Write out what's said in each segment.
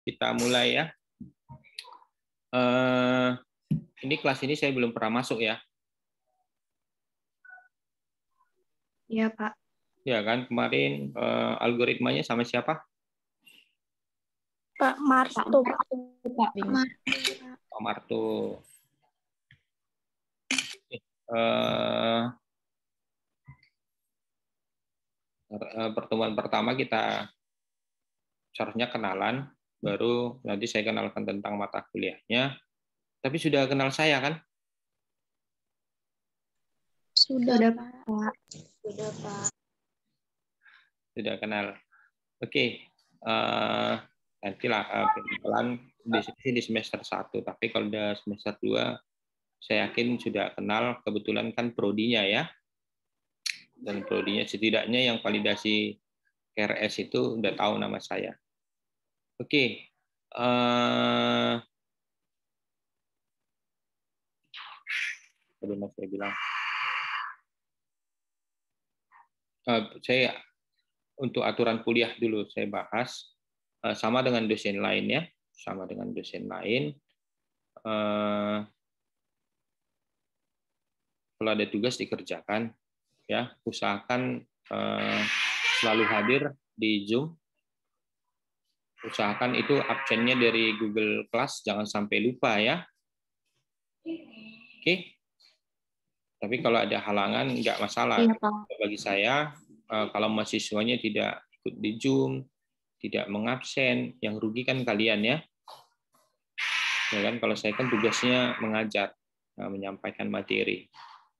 kita mulai ya. Ini kelas ini saya belum pernah masuk ya. Iya, Pak. Ya kan, kemarin algoritmanya sama siapa? Pak Marto, Pak. Pak Marto. Pertemuan pertama kita seharusnya kenalan, baru nanti saya kenalkan tentang mata kuliahnya. Tapi sudah kenal saya kan? Sudah, Pak. Sudah, Pak. Sudah kenal. Oke. Nantilah pelan di semester 1, tapi kalau udah semester 2 saya yakin sudah kenal, kebetulan kan prodinya ya. Dan prodinya setidaknya yang validasi KRS itu udah tahu nama saya. Oke. Bagaimana saya bilang? Saya untuk aturan kuliah dulu saya bahas, sama dengan dosen lain ya, sama dengan dosen lain. Kalau ada tugas dikerjakan, ya usahakan selalu hadir di Zoom. Usahakan itu absennya dari Google Class, jangan sampai lupa ya. Oke. Tapi kalau ada halangan nggak masalah. Iya, Pak. Bagi saya, kalau mahasiswanya tidak ikut di Zoom, tidak mengabsen, yang rugi kan kalian ya. Ya kan, kalau saya kan tugasnya mengajar, menyampaikan materi.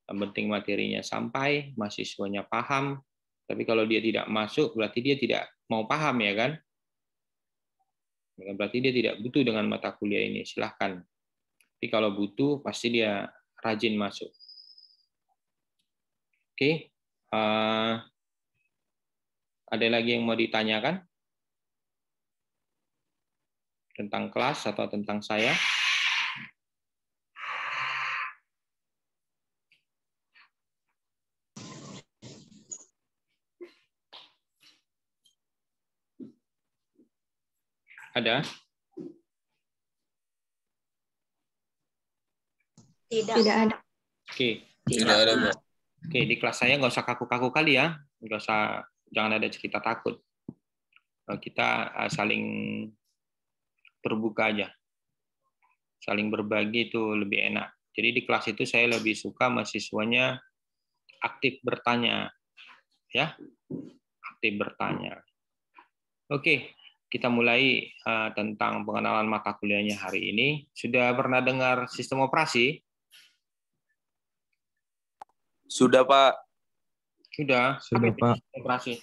Yang penting materinya sampai, mahasiswanya paham. Tapi kalau dia tidak masuk, berarti dia tidak mau paham ya kan? Berarti dia tidak butuh dengan mata kuliah ini. Silahkan. Tapi kalau butuh, pasti dia rajin masuk. Oke. Ada lagi yang mau ditanyakan? Tentang kelas atau tentang saya? Ada? Tidak ada. Oke. Tidak ada, Pak. Oke, di kelas saya nggak usah kaku-kaku kali ya. Nggak usah, jangan ada cerita takut. Kita saling terbuka aja. Saling berbagi itu lebih enak. Jadi di kelas itu saya lebih suka mahasiswanya aktif bertanya. Ya, aktif bertanya. Oke, kita mulai tentang pengenalan mata kuliahnya hari ini. Sudah pernah dengar sistem operasi? Sudah, Pak. Sudah. Sudah, Pak. Sistem operasi.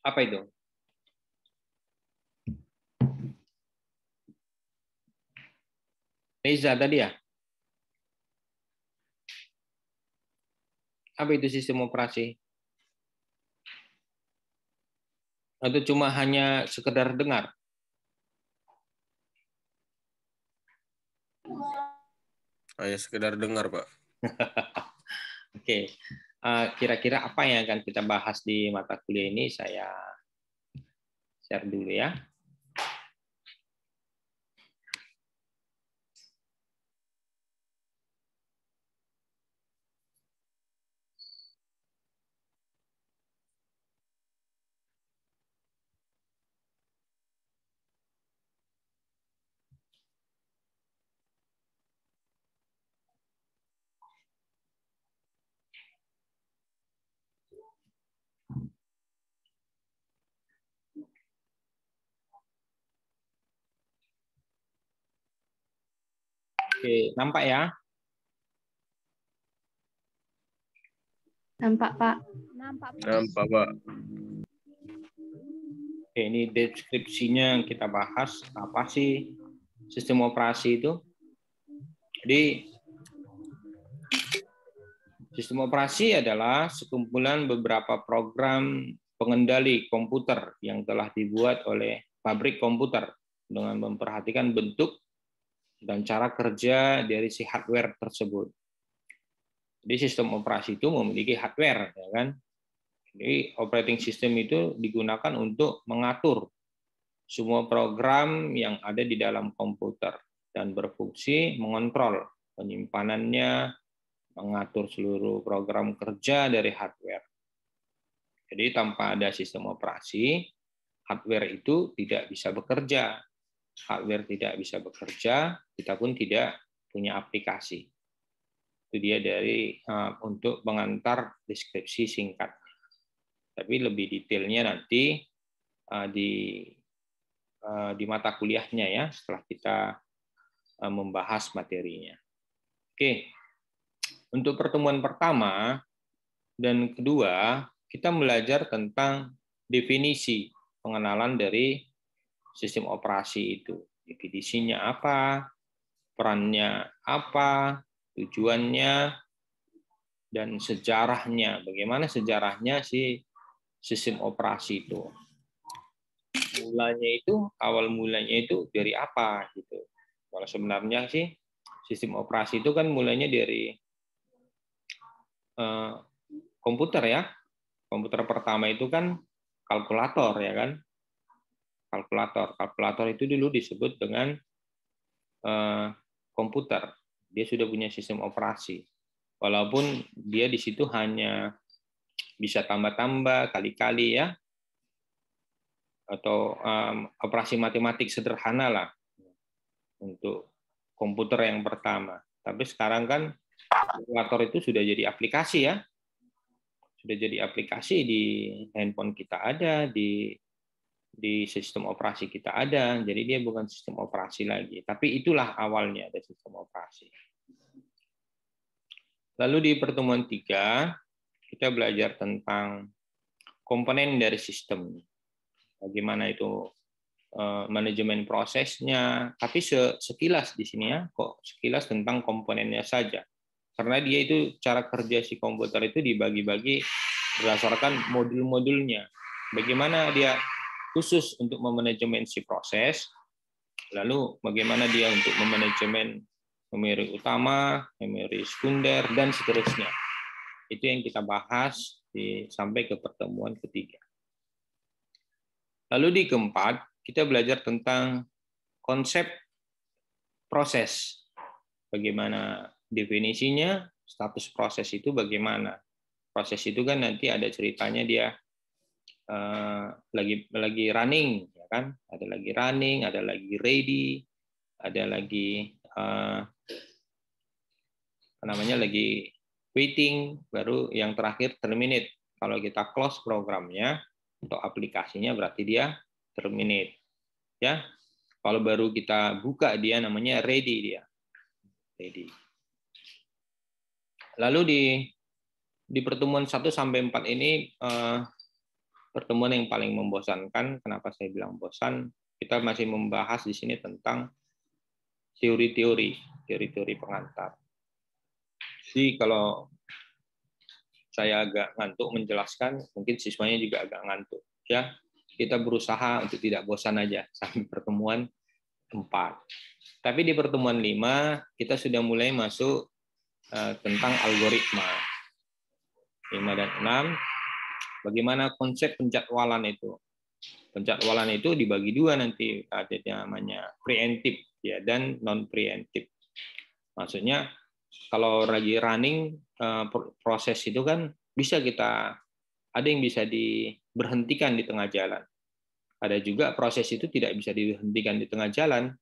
Apa itu? Reza tadi ya? Apa itu sistem operasi? Atau cuma hanya sekedar dengar? Hanya sekedar dengar, Pak. Oke. Kira-kira apa yang akan kita bahas di mata kuliah ini saya share dulu ya. Oke, nampak ya? Nampak, Pak. Nampak, Pak. Oke, ini deskripsinya yang kita bahas. Apa sih sistem operasi itu? Jadi, sistem operasi adalah sekumpulan beberapa program pengendali komputer yang telah dibuat oleh pabrik komputer dengan memperhatikan bentuk dan cara kerja dari si hardware tersebut. Jadi sistem operasi itu memiliki hardware, ya kan? Jadi operating system itu digunakan untuk mengatur semua program yang ada di dalam komputer dan berfungsi mengontrol penyimpanannya, mengatur seluruh program kerja dari hardware. Jadi tanpa ada sistem operasi, hardware itu tidak bisa bekerja. Hardware tidak bisa bekerja, kita pun tidak punya aplikasi. Itu dia dari untuk pengantar deskripsi singkat. Tapi lebih detailnya nanti di mata kuliahnya ya, setelah kita membahas materinya. Oke, untuk pertemuan pertama dan kedua, kita belajar tentang definisi pengenalan dari sistem operasi itu. Definisinya apa, perannya apa, tujuannya, dan sejarahnya. Bagaimana sejarahnya si sistem operasi itu. Awal mulanya itu dari apa gitu. Kalau sebenarnya sih sistem operasi itu kan mulainya dari komputer ya. Komputer pertama itu kan kalkulator ya kan. Kalkulator itu dulu disebut dengan komputer. Dia sudah punya sistem operasi. Walaupun dia di situ hanya bisa tambah-tambah kali-kali ya, atau operasi matematik sederhana lah untuk komputer yang pertama. Tapi sekarang kan kalkulator itu sudah jadi aplikasi ya, sudah jadi aplikasi di handphone kita ada, di sistem operasi kita ada. Jadi dia bukan sistem operasi lagi. Tapi itulah awalnya ada sistem operasi. Lalu di pertemuan 3 kita belajar tentang komponen dari sistem. Bagaimana itu manajemen prosesnya, tapi sekilas di sini ya, kok sekilas tentang komponennya saja. Karena dia itu cara kerja si komputer itu dibagi-bagi berdasarkan modul-modulnya. Bagaimana dia khusus untuk memanajemen si proses, lalu bagaimana dia untuk memanajemen memori utama, memori sekunder, dan seterusnya. Itu yang kita bahas sampai ke pertemuan ketiga. Lalu di keempat, kita belajar tentang konsep proses. Bagaimana definisinya, status proses itu bagaimana. Proses itu kan nanti ada ceritanya dia lagi running, ya kan? Ada lagi running, ada lagi ready, ada lagi lagi waiting, baru yang terakhir terminate. Kalau kita close programnya atau aplikasinya berarti dia terminate. Ya. Kalau baru kita buka dia namanya ready dia. Ready. Lalu di pertemuan 1 sampai 4 ini pertemuan yang paling membosankan. Kenapa saya bilang bosan? Kita masih membahas di sini tentang teori-teori pengantar. Jadi kalau saya agak ngantuk menjelaskan, mungkin siswanya juga agak ngantuk. Ya, kita berusaha untuk tidak bosan aja sampai pertemuan 4. Tapi di pertemuan 5 kita sudah mulai masuk tentang algoritma. 5 dan 6, bagaimana konsep penjadwalan itu. Penjadwalan itu dibagi 2 nanti, ada namanya preemptif ya dan non preemptif. Maksudnya kalau lagi running proses itu kan ada yang bisa diberhentikan di tengah jalan. Ada juga proses itu tidak bisa dihentikan di tengah jalan.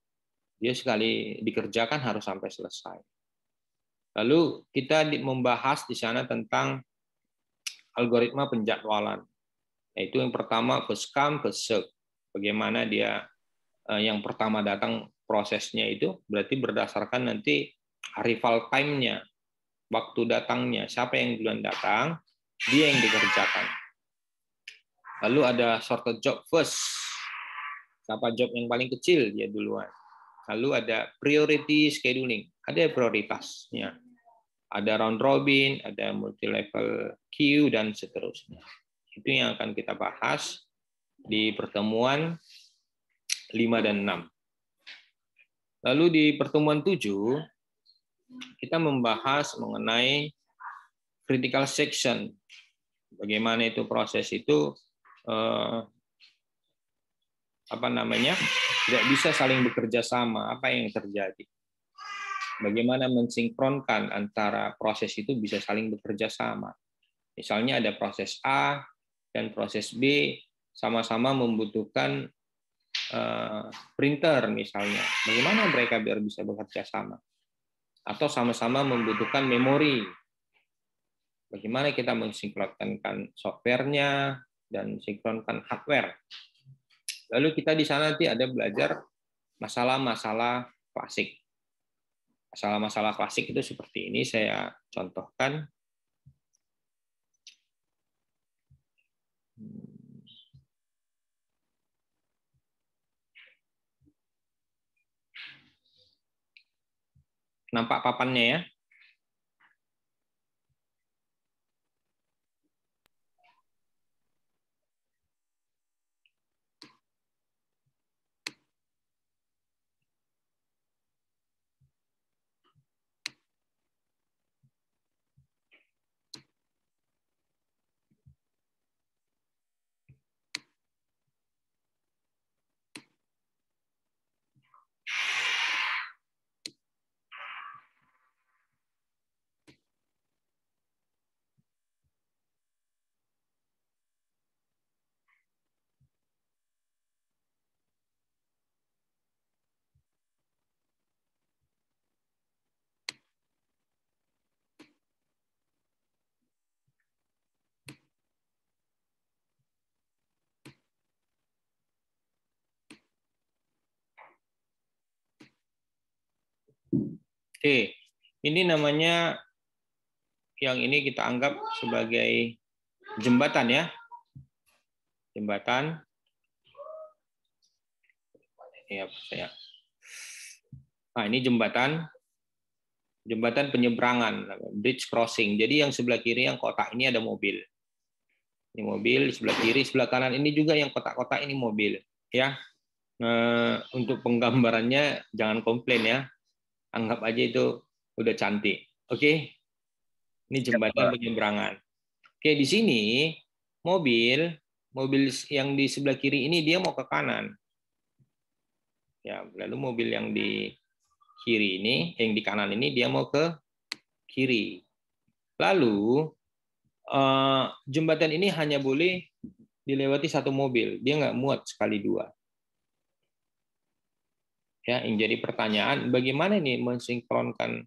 Dia sekali dikerjakan harus sampai selesai. Lalu kita membahas di sana tentang algoritma penjadwalan. Yaitu yang pertama first come first serve. Bagaimana dia yang pertama datang prosesnya itu berarti berdasarkan nanti arrival time-nya, waktu datangnya, siapa yang duluan datang, dia yang dikerjakan. Lalu ada shortcut job first, siapa job yang paling kecil, dia duluan. Lalu ada priority scheduling, ada prioritasnya. Ada round robin, ada multi-level queue, dan seterusnya. Itu yang akan kita bahas di pertemuan 5 dan 6. Lalu di pertemuan 7, kita membahas mengenai critical section. Bagaimana itu proses itu tidak bisa saling bekerja sama. Apa yang terjadi? Bagaimana mensinkronkan antara proses itu bisa saling bekerja sama. Misalnya ada proses A dan proses B sama-sama membutuhkan printer misalnya. Bagaimana mereka biar bisa bekerja sama? Atau sama-sama membutuhkan memori. Bagaimana kita mensinkronkan softwarenya dan sinkronkan hardware. Lalu kita di sana nanti ada belajar masalah-masalah klasik. Masalah-masalah klasik itu seperti ini, saya contohkan. Nampak papannya ya? Oke, ini namanya, yang ini kita anggap sebagai jembatan ya. Jembatan. Ya, saya. Nah, ini jembatan. Jembatan penyeberangan, bridge crossing. Jadi yang sebelah kiri yang kotak ini ada mobil. Ini mobil, sebelah kiri, sebelah kanan ini juga yang kotak-kotak ini mobil. Ya, untuk penggambarannya jangan komplain ya. Anggap aja itu udah cantik. Oke, ini jembatan penyeberangan. Oke, di sini mobil yang di sebelah kiri ini dia mau ke kanan. Ya, lalu mobil yang di kiri ini, yang di kanan ini dia mau ke kiri. Lalu jembatan ini hanya boleh dilewati satu mobil, dia nggak muat sekali dua. Ya, yang jadi pertanyaan, bagaimana ini mensinkronkan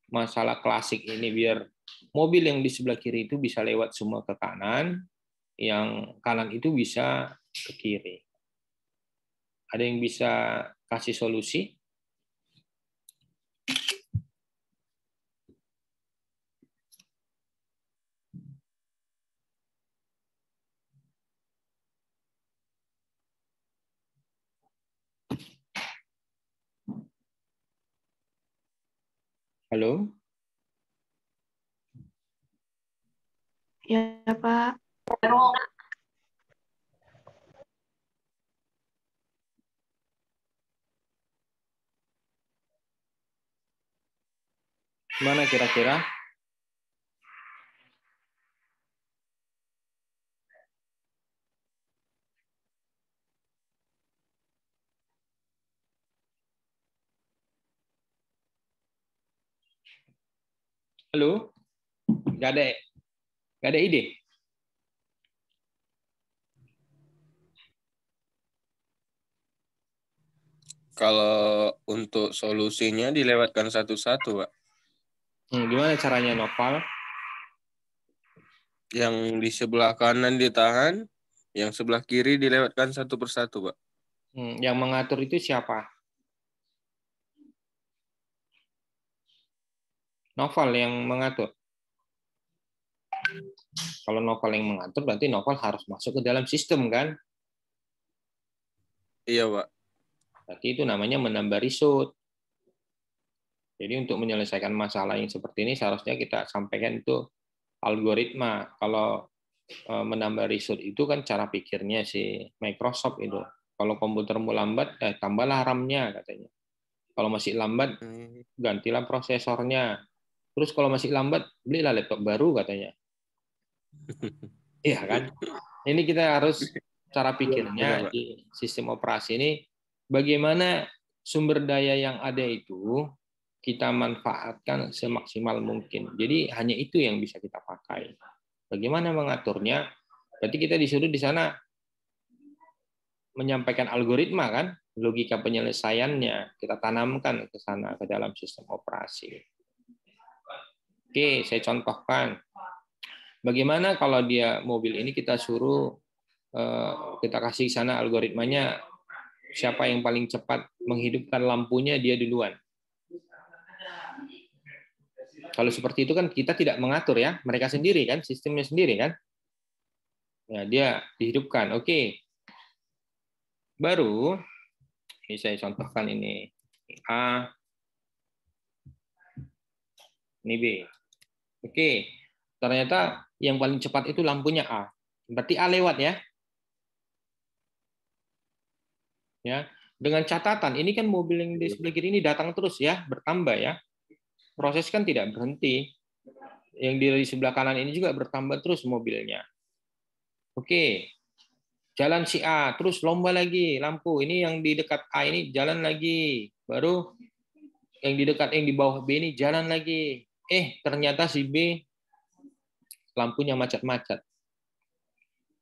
masalah klasik ini biar mobil yang di sebelah kiri itu bisa lewat semua ke kanan, yang kanan itu bisa ke kiri. Ada yang bisa kasih solusi? Halo? Ya, Pak. Gimana kira-kira? Halo? Nggak ada ide? Kalau untuk solusinya dilewatkan satu-satu, Pak. Gimana caranya, Noval? Yang di sebelah kanan ditahan, yang sebelah kiri dilewatkan satu persatu, Pak. Yang mengatur itu siapa? Noval yang mengatur. Kalau Noval yang mengatur, berarti Noval harus masuk ke dalam sistem, kan? Iya, Pak. Berarti itu namanya menambah result. Jadi untuk menyelesaikan masalah yang seperti ini, seharusnya kita sampaikan itu algoritma. Kalau menambah result itu kan cara pikirnya si Microsoft itu. Kalau komputermu lambat, tambahlah RAM-nya katanya. Kalau masih lambat, gantilah prosesornya. Terus kalau masih lambat, belilah laptop baru katanya. Iya kan? Ini kita harus cara pikirnya di sistem operasi ini bagaimana sumber daya yang ada itu kita manfaatkan semaksimal mungkin. Jadi hanya itu yang bisa kita pakai. Bagaimana mengaturnya? Berarti kita disuruh di sana menyampaikan algoritma kan, logika penyelesaiannya kita tanamkan ke sana ke dalam sistem operasi. Oke, saya contohkan. Bagaimana kalau dia mobil ini kita suruh kita kasih sana algoritmanya siapa yang paling cepat menghidupkan lampunya dia duluan. Kalau seperti itu kan kita tidak mengatur ya, mereka sendiri kan, sistemnya sendiri kan. Ya, dia dihidupkan. Oke. Baru ini saya contohkan ini A, ini B. Oke. Ternyata yang paling cepat itu lampunya A. Berarti A lewat ya. Ya, dengan catatan ini kan mobil yang di sebelah kiri ini datang terus ya, bertambah ya. Proses kan tidak berhenti. Yang di sebelah kanan ini juga bertambah terus mobilnya. Oke. Jalan si A, terus lomba lagi lampu. Ini yang di dekat A ini jalan lagi. Baru yang di dekat yang di bawah B ini jalan lagi. Ternyata si B lampunya macet-macet.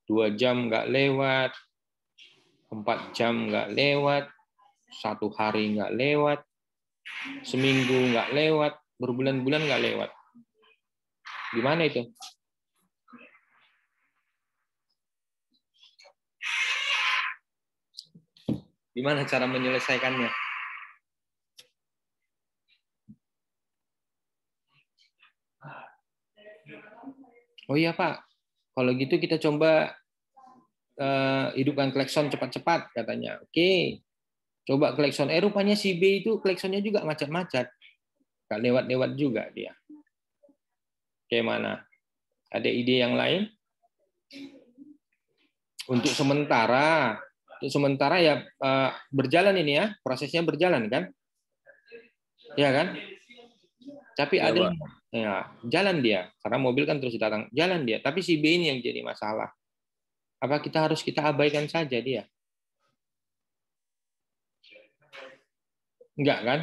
2 jam nggak lewat, 4 jam nggak lewat, 1 hari nggak lewat, seminggu nggak lewat, berbulan-bulan nggak lewat. Gimana itu? Gimana cara menyelesaikannya? Oh iya Pak, kalau gitu kita coba hidupkan klakson cepat-cepat katanya. Oke, coba klakson. Rupanya si B itu klaksonnya juga macet-macet. Gak lewat-lewat juga dia. Gimana? Ada ide yang lain? Untuk sementara ya berjalan ini ya, prosesnya berjalan kan? Ya kan? Tapi Ya, ada Pak. ya, jalan dia, karena mobil kan terus datang, jalan dia. Tapi si B ini yang jadi masalah. Apa kita harus abaikan saja dia? Enggak kan?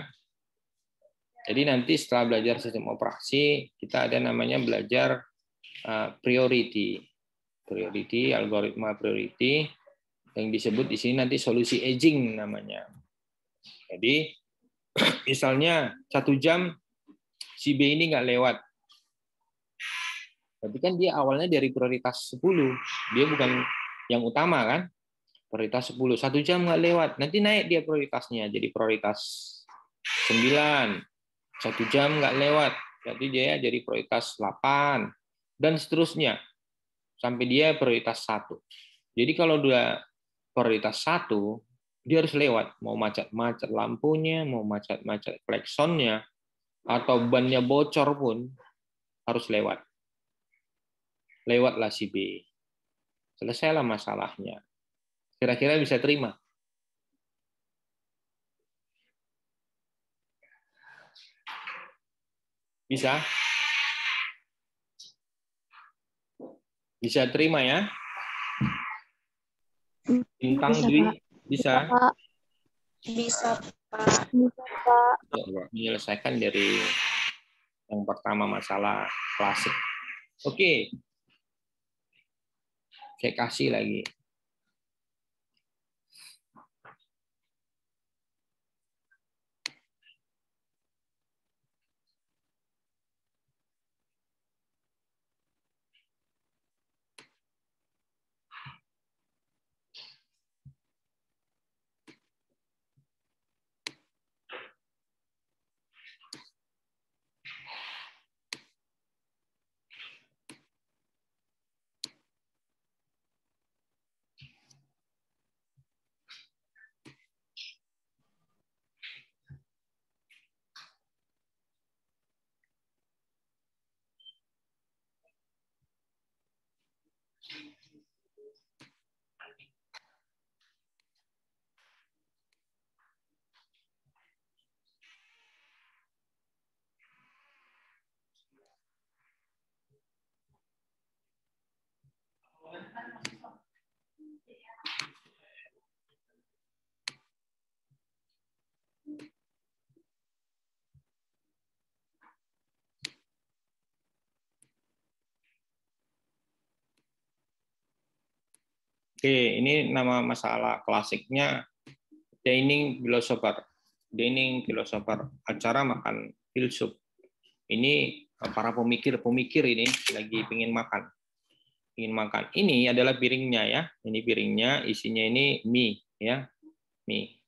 Jadi nanti setelah belajar sistem operasi, kita ada namanya belajar priority, algoritma priority, yang disebut di sini nanti solusi aging namanya. Jadi misalnya 1 jam si B ini nggak lewat, tapi kan dia awalnya dari prioritas 10, dia bukan yang utama kan, prioritas 10, 1 jam nggak lewat, nanti naik dia prioritasnya jadi prioritas 9, 1 jam nggak lewat, berarti dia jadi prioritas 8, dan seterusnya, sampai dia prioritas 1. Jadi kalau dia prioritas 1, dia harus lewat, mau macet-macet lampunya, mau macet-macet klaksonnya, atau bannya bocor pun harus lewat. Lewatlah si B. Selesailah masalahnya. Kira-kira bisa terima? Bisa? Bisa terima ya? Bintang Bisa, Dwi? Pak. Bisa? Pak. Bisa, Pak. Bisa, Pak. Menyelesaikan dari yang pertama masalah klasik. Oke. Saya kasih lagi. Oke, ini nama masalah klasiknya dining philosopher. Dining philosopher, acara makan filsuf. Ini para pemikir ini lagi ingin makan. Ingin makan. Ini adalah piringnya ya. Ini piringnya, isinya ini mie ya. Mie.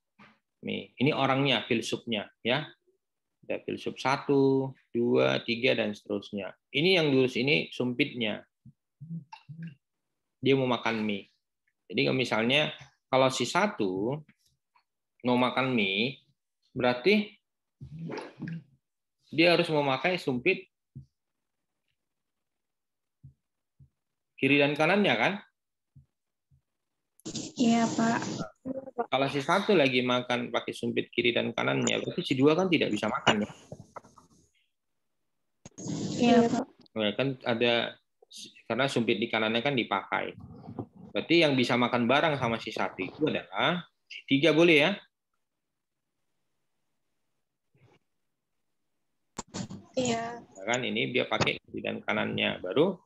Ini orangnya, filsufnya ya. Ada filsuf 1, 2, 3 dan seterusnya. Ini yang lurus ini sumpitnya. Dia mau makan mie. Jadi misalnya kalau si 1 mau makan mie, berarti dia harus memakai sumpit kiri dan kanannya kan? Iya, Pak. Kalau si 1 lagi makan pakai sumpit kiri dan kanannya, berarti si 2 kan tidak bisa makan ya? Iya, Pak. Nah, kan ada karena sumpit di kanannya kan dipakai. Berarti yang bisa makan bareng sama si 1 itu adalah si 3 boleh ya? Iya. Nah, kan ini dia pakai kiri dan kanannya, baru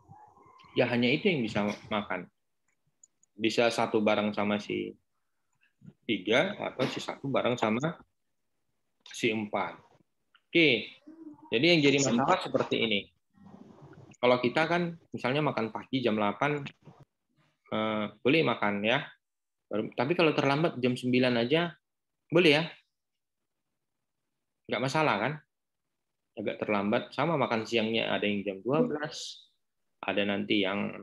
ya hanya itu yang bisa makan. Bisa 1 bareng sama si 3 atau si 1 bareng sama si 4. Oke, jadi yang jadi masalah seperti ini. Kalau kita kan misalnya makan pagi jam 8, boleh makan ya. Tapi kalau terlambat jam 9 aja, boleh ya. Nggak masalah kan. Agak terlambat, sama makan siangnya ada yang jam 12, ada nanti yang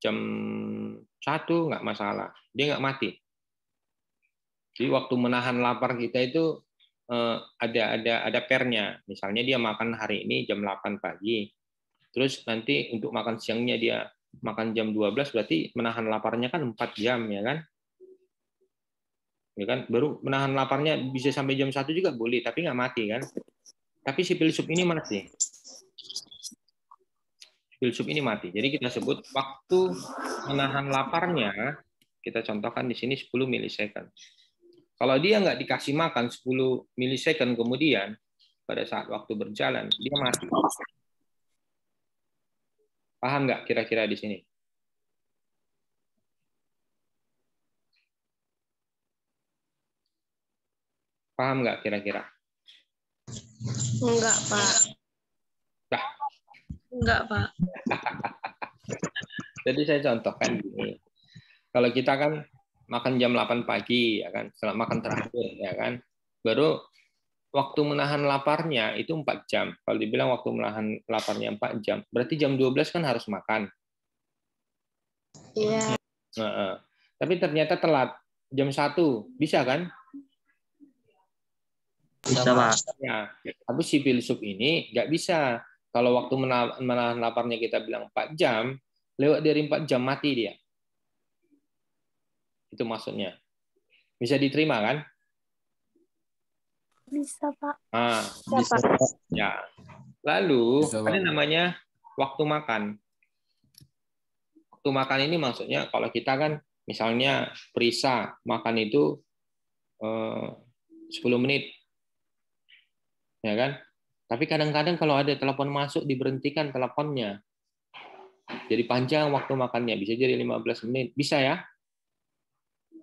jam 1, nggak masalah. Dia nggak mati. Jadi waktu menahan lapar kita itu ada pernya. Misalnya dia makan hari ini jam 8 pagi. Terus nanti untuk makan siangnya dia makan jam 12, berarti menahan laparnya kan 4 jam ya kan? Ya kan? Baru menahan laparnya bisa sampai jam 1 juga boleh, tapi nggak mati kan? Tapi si filsuf ini mati. Filsuf ini mati. Jadi kita sebut waktu menahan laparnya, kita contohkan di sini 10 milisecond. Kalau dia nggak dikasih makan 10 milisecond kemudian, pada saat waktu berjalan, dia mati. Paham nggak kira-kira di sini? Paham nggak kira-kira? Enggak, Pak. Nah. Enggak, Pak. Jadi saya contohkan gini. Kalau kita kan makan jam 8 pagi, ya kan, setelah makan terakhir, ya kan, baru waktu menahan laparnya itu 4 jam. Kalau dibilang waktu menahan laparnya 4 jam, berarti jam 12 kan harus makan. Iya. Nah, tapi ternyata telat. Jam 1, bisa kan? Bisa, Pak. Ya, tapi si filsuf ini nggak bisa. Kalau waktu menahan laparnya kita bilang 4 jam, lewat dari 4 jam mati dia. Itu maksudnya. Bisa diterima kan? Bisa, Pak. Nah, Bisa, Pak. ya. Lalu Bisa, ada Pak. namanya waktu makan. Waktu makan ini maksudnya kalau kita kan misalnya perisa makan itu 10 menit. Ya kan? Tapi kadang-kadang kalau ada telepon masuk diberhentikan teleponnya. Jadi panjang waktu makannya, bisa jadi 15 menit. Bisa ya?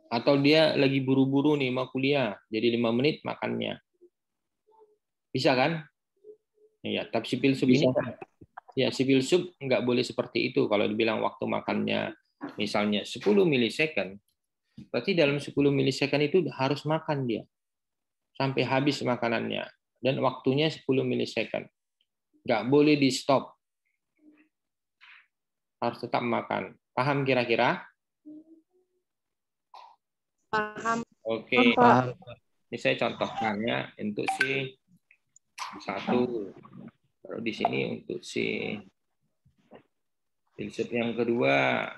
Atau dia lagi buru-buru nih mau kuliah, jadi 5 menit makannya. Bisa kan? Ya, tapi si filsuf ini ya si filsuf nggak boleh seperti itu. Kalau dibilang waktu makannya misalnya 10 milisecond, berarti dalam 10 milisecond itu harus makan dia sampai habis makanannya dan waktunya 10 milisecond. Nggak boleh di stop. Harus tetap makan. Paham kira-kira? Paham. Oke. Paham. Ini saya contohkan ya untuk si 1. Taruh di sini untuk si filsuf yang kedua.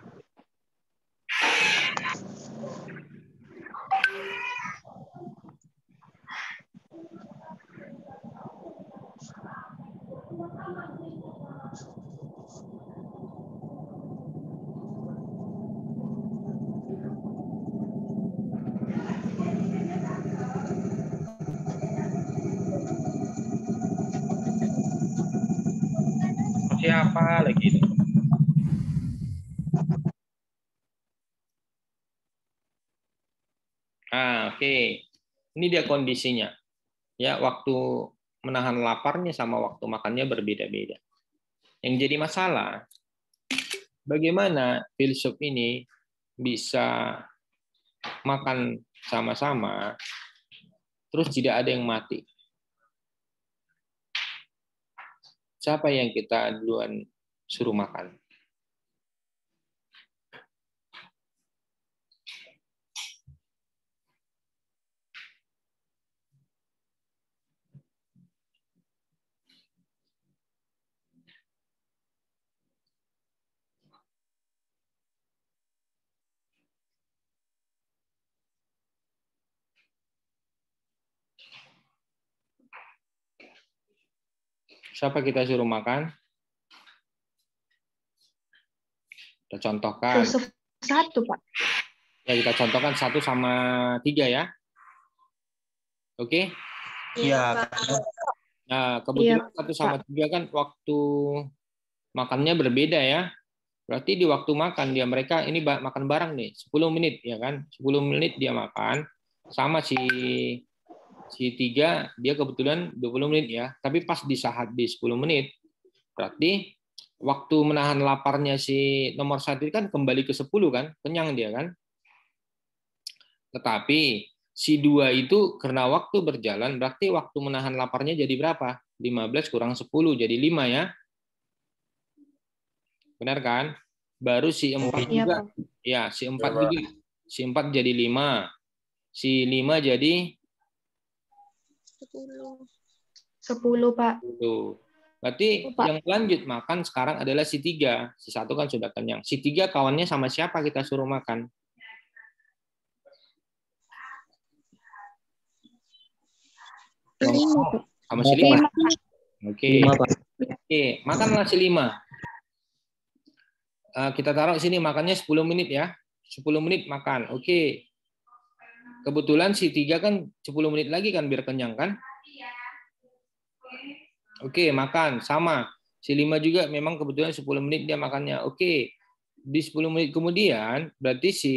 siapa lagi itu? Oke. Ini dia kondisinya. Ya, waktu menahan laparnya sama waktu makannya berbeda-beda. Yang jadi masalah, bagaimana filsuf ini bisa makan sama-sama, terus tidak ada yang mati. Siapa yang kita duluan suruh makan? Siapa kita suruh makan? Kita contohkan. Filsuf 1, Pak. Ya, kita contohkan 1 sama 3 ya. Oke? Iya, Pak. Nah, kebetulan Iya, 1 sama 3 kan waktu makannya berbeda ya. Berarti di waktu makan mereka ini makan bareng nih, 10 menit ya kan. 10 menit dia makan sama si 3 dia kebetulan 20 menit ya. Tapi pas di saat di 10 menit berarti waktu menahan laparnya si nomor 1 kan kembali ke 10 kan, kenyang dia kan. Tetapi si 2 itu karena waktu berjalan berarti waktu menahan laparnya jadi berapa? 15 kurang 10 jadi 5 ya. Benar kan? Baru si 4 iya, juga. Pak. Ya, si 4 Iya, Pak. juga. Si 4 jadi 5. Si 5 jadi 10, Pak. 10. Berarti Pak. yang lanjut makan sekarang adalah si 3. Si 1 kan sudah kenyang. Si 3 kawannya sama siapa kita suruh makan? Sama si 5. Oke. Oke, makanlah si 5. Kita taruh sini makannya 10 menit ya. 10 menit makan. Oke. Kebetulan si 3 kan 10 menit lagi kan biar kenyang kan? Oke, makan sama. Si 5 juga memang kebetulan 10 menit dia makannya. Oke. Di 10 menit kemudian berarti si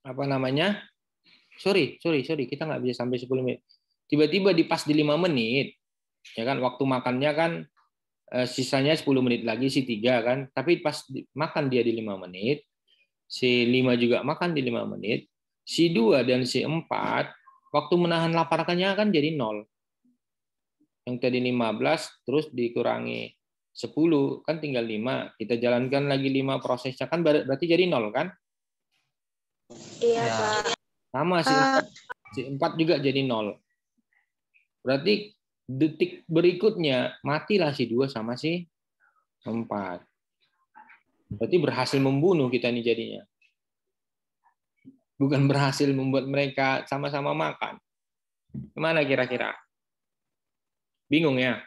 apa namanya? Sorry, kita nggak bisa sampai 10 menit. Tiba-tiba di pas di 5 menit, ya kan waktu makannya kan sisanya 10 menit lagi si 3 kan, tapi pas makan dia di 5 menit, si 5 juga makan di 5 menit, si 2 dan si 4 waktu menahan laparnya kan jadi 0. Yang tadi 15 terus dikurangi 10 kan tinggal 5. Kita jalankan lagi 5 prosesnya kan berarti jadi 0 kan? Iya, Pak. Sama si 4 juga jadi 0. Berarti detik berikutnya matilah si 2 sama si 4. Berarti berhasil membunuh kita nih jadinya. Bukan berhasil membuat mereka sama-sama makan. Gimana kira-kira? Bingung ya?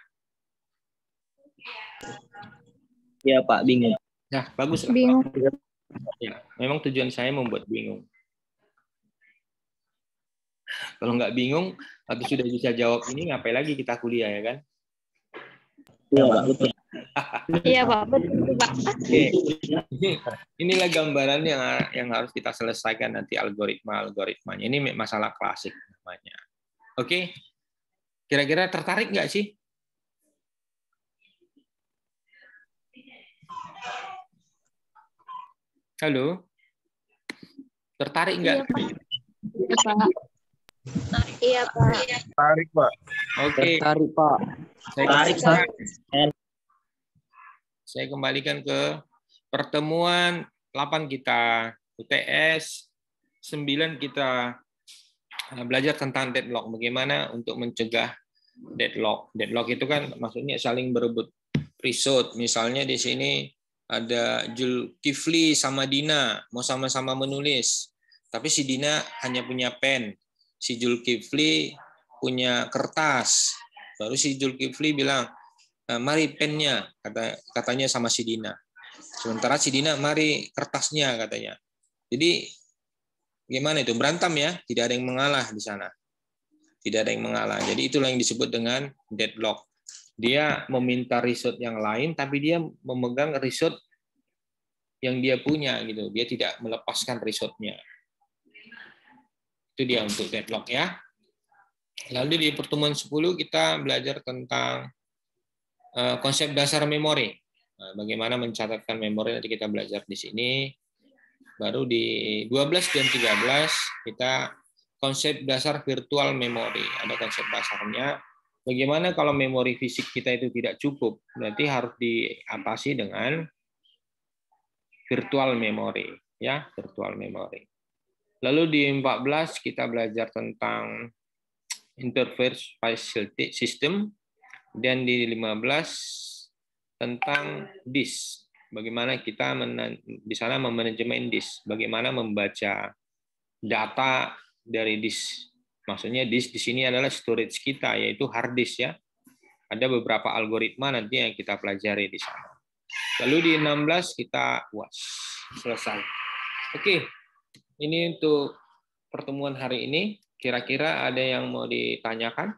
Iya Pak, bingung. Nah, bagus lah. Bingung. Ya, memang tujuan saya membuat bingung. Kalau nggak bingung, atau sudah bisa jawab ini, ngapain lagi kita kuliah ya kan? Iya Pak, betul. Iya, Pak. Betul, Pak. Oke. Inilah gambaran yang harus kita selesaikan nanti algoritmanya. Ini masalah klasik namanya. Oke. Kira-kira tertarik nggak sih? Halo? Tertarik nggak? Iya, Pak. Iya, Pak. Tarik, Pak. Oke. Tertarik Pak. Saya kembalikan ke pertemuan 8 kita UTS, 9 kita belajar tentang deadlock. Bagaimana untuk mencegah deadlock. Deadlock itu kan maksudnya saling berebut resource. Misalnya di sini ada Zulkifli sama Dina mau sama-sama menulis, tapi si Dina hanya punya pen, si Zulkifli punya kertas. Baru si Zulkifli bilang, mari pennya, katanya sama si Dina. Sementara si Dina, mari kertasnya, katanya. Jadi gimana itu? Berantem ya, tidak ada yang mengalah di sana. Tidak ada yang mengalah. Jadi itulah yang disebut dengan deadlock. Dia meminta result yang lain, tapi dia memegang result yang dia punya gitu. Dia tidak melepaskan resultnya. Itu dia untuk deadlock ya. Lalu di pertemuan 10 kita belajar tentang konsep dasar memori. Bagaimana mencatatkan memori nanti kita belajar di sini. Baru di 12 dan 13 kita konsep dasar virtual memory. Ada konsep dasarnya. Bagaimana kalau memori fisik kita itu tidak cukup? Berarti harus diatasi dengan virtual memory, ya, virtual memory. Lalu di 14 kita belajar tentang interface file system, dan di 15 tentang disk. Bagaimana kita di sana memanajemen disk, bagaimana membaca data dari disk. Maksudnya disk di sini adalah storage kita, yaitu hard disk ya. Ada beberapa algoritma nanti yang kita pelajari di sana. Lalu di 16 kita selesai. Oke, ini untuk pertemuan hari ini. Kira-kira ada yang mau ditanyakan?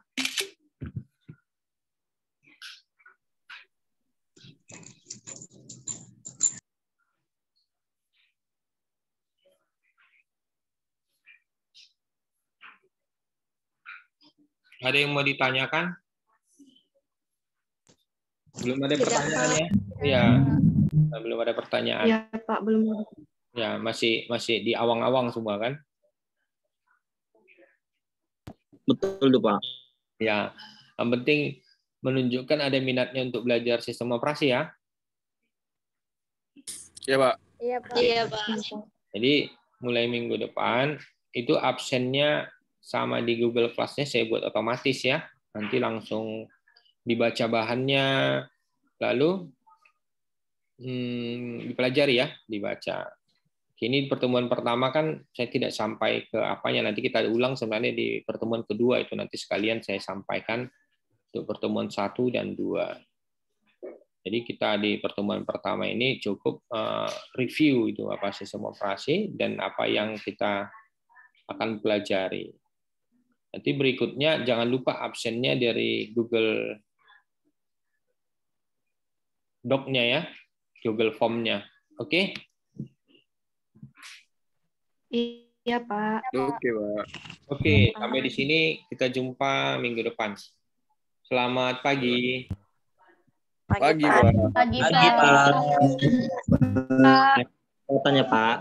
Ada yang mau ditanyakan? Belum ada pertanyaan ya? Iya, belum ada pertanyaan. Iya, Pak, belum ada. Ya, masih di awang-awang semua kan? Betul tuh Pak. Ya, yang penting menunjukkan ada minatnya untuk belajar sistem operasi ya. Ya, Pak. Iya, Pak. Iya, Pak. Jadi mulai minggu depan itu absennya sama di Google Class-nya saya buat otomatis ya. Nanti langsung dibaca bahannya, lalu dipelajari ya, dibaca. Ini pertemuan pertama kan saya tidak sampai ke apanya, nanti kita ulang sebenarnya di pertemuan kedua, itu nanti sekalian saya sampaikan untuk pertemuan 1 dan 2. Jadi kita di pertemuan pertama ini cukup review itu apa sistem operasi dan apa yang kita akan pelajari. Nanti berikutnya jangan lupa absennya dari Google Doc-nya ya, Google Form-nya. Oke? Iya, Pak. Oke, Pak. Oke, sampai di sini kita jumpa minggu depan. Selamat pagi. Pagi, Pak. Pagi, Pagi Pak. Pak. Mau tanya Pak.